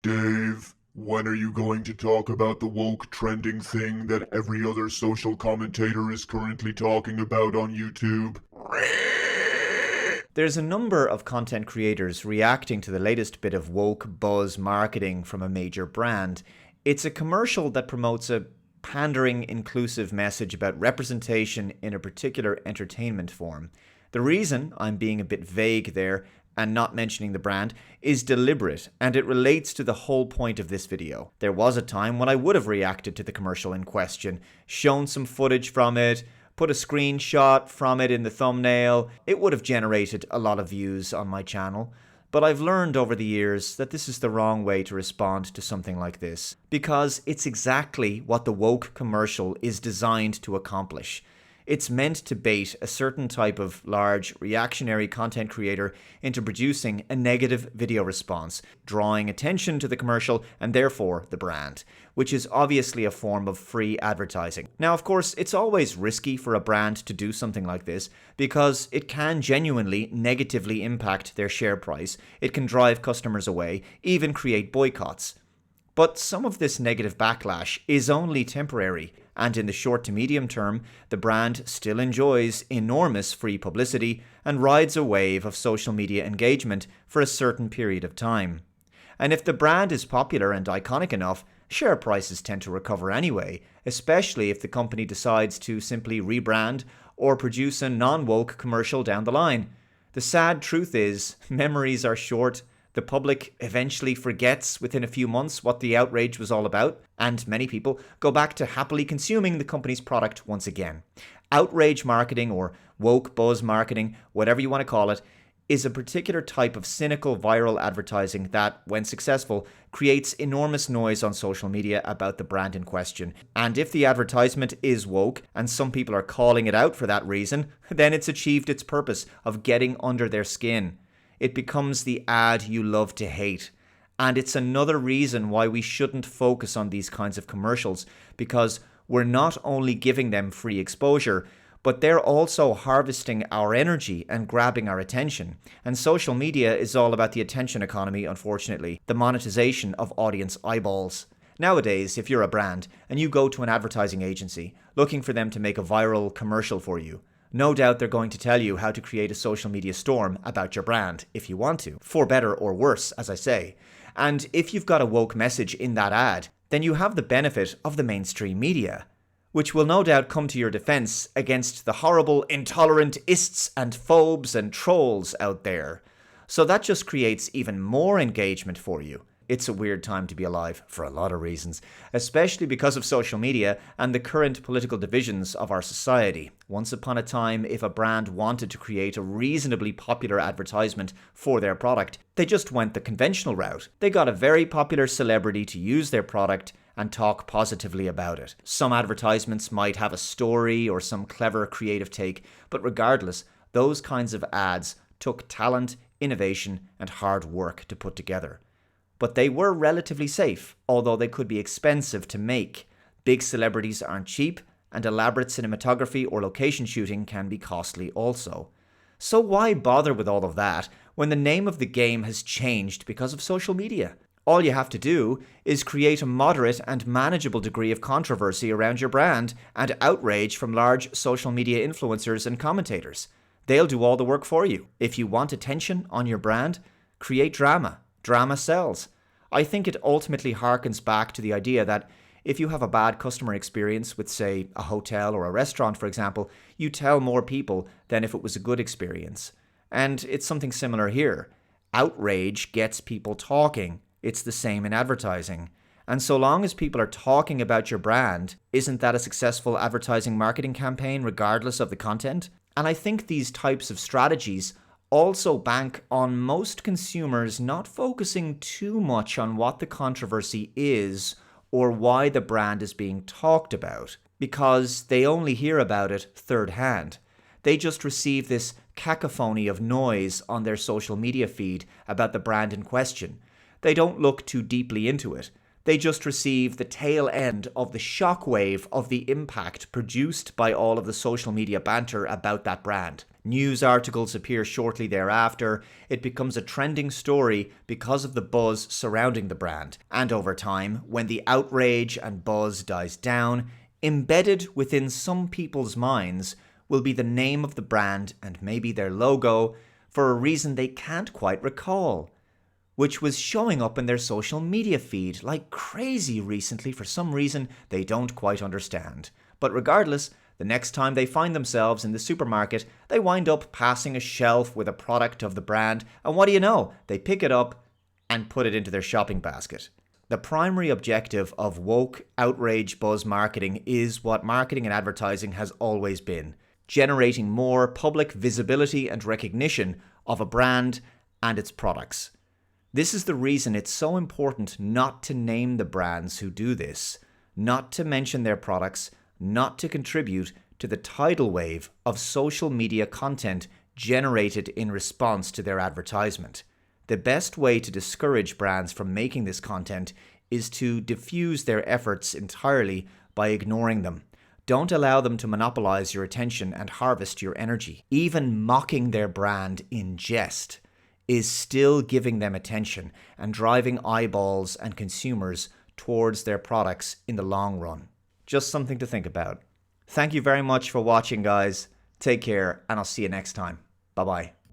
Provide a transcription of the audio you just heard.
Dave, when are you going to talk about the woke trending thing that every other social commentator is currently talking about on YouTube? There's a number of content creators reacting to the latest bit of woke buzz marketing from a major brand. It's a commercial that promotes a pandering, inclusive message about representation in a particular entertainment form. The reason I'm being a bit vague there and not mentioning the brand is deliberate, and it relates to the whole point of this video. There was a time when I would have reacted to the commercial in question, shown some footage from it, put a screenshot from it in the thumbnail. It would have generated a lot of views on my channel. But I've learned over the years that this is the wrong way to respond to something like this, because it's exactly what the woke commercial is designed to accomplish. It's meant to bait a certain type of large, reactionary content creator into producing a negative video response, drawing attention to the commercial and therefore the brand, which is obviously a form of free advertising. Now, of course, it's always risky for a brand to do something like this because it can genuinely negatively impact their share price, it can drive customers away, even create boycotts. But some of this negative backlash is only temporary, and in the short to medium term, the brand still enjoys enormous free publicity and rides a wave of social media engagement for a certain period of time. And if the brand is popular and iconic enough, share prices tend to recover anyway, especially if the company decides to simply rebrand or produce a non-woke commercial down the line. The sad truth is, memories are short. The public eventually forgets within a few months what the outrage was all about, and many people go back to happily consuming the company's product once again. Outrage marketing, or woke buzz marketing, whatever you want to call it, is a particular type of cynical viral advertising that, when successful, creates enormous noise on social media about the brand in question. And if the advertisement is woke, and some people are calling it out for that reason, then it's achieved its purpose of getting under their skin. It becomes the ad you love to hate. And it's another reason why we shouldn't focus on these kinds of commercials, because we're not only giving them free exposure, but they're also harvesting our energy and grabbing our attention. And social media is all about the attention economy, unfortunately, the monetization of audience eyeballs. Nowadays, if you're a brand and you go to an advertising agency looking for them to make a viral commercial for you, no doubt they're going to tell you how to create a social media storm about your brand, if you want to, for better or worse, as I say. And if you've got a woke message in that ad, then you have the benefit of the mainstream media, which will no doubt come to your defense against the horrible, intolerant ists and phobes and trolls out there. So that just creates even more engagement for you. It's a weird time to be alive for a lot of reasons, especially because of social media and the current political divisions of our society. Once upon a time, if a brand wanted to create a reasonably popular advertisement for their product, they just went the conventional route. They got a very popular celebrity to use their product and talk positively about it. Some advertisements might have a story or some clever creative take, but regardless, those kinds of ads took talent, innovation, and hard work to put together. But they were relatively safe, although they could be expensive to make. Big celebrities aren't cheap, and elaborate cinematography or location shooting can be costly also. So why bother with all of that when the name of the game has changed because of social media? All you have to do is create a moderate and manageable degree of controversy around your brand and outrage from large social media influencers and commentators. They'll do all the work for you. If you want attention on your brand, create drama. Drama sells. I think it ultimately harkens back to the idea that if you have a bad customer experience with, say, a hotel or a restaurant, for example, you tell more people than if it was a good experience. And it's something similar here. Outrage gets people talking. It's the same in advertising. And so long as people are talking about your brand, isn't that a successful advertising marketing campaign regardless of the content? And I think these types of strategies also bank on most consumers not focusing too much on what the controversy is or why the brand is being talked about, because they only hear about it third hand. They just receive this cacophony of noise on their social media feed about the brand in question. They don't look too deeply into it. They just receive the tail end of the shockwave of the impact produced by all of the social media banter about that brand. News articles appear shortly thereafter. It becomes a trending story because of the buzz surrounding the brand. And over time, when the outrage and buzz dies down, embedded within some people's minds will be the name of the brand and maybe their logo for a reason they can't quite recall, which was showing up in their social media feed like crazy recently for some reason they don't quite understand. But regardless, the next time they find themselves in the supermarket, they wind up passing a shelf with a product of the brand, and what do you know? They pick it up and put it into their shopping basket. The primary objective of woke outrage buzz marketing is what marketing and advertising has always been: generating more public visibility and recognition of a brand and its products. This is the reason it's so important not to name the brands who do this, not to mention their products, not to contribute to the tidal wave of social media content generated in response to their advertisement. The best way to discourage brands from making this content is to diffuse their efforts entirely by ignoring them. Don't allow them to monopolize your attention and harvest your energy. Even mocking their brand in jest is still giving them attention and driving eyeballs and consumers towards their products in the long run. Just something to think about. Thank you very much for watching, guys. Take care, and I'll see you next time. Bye-bye.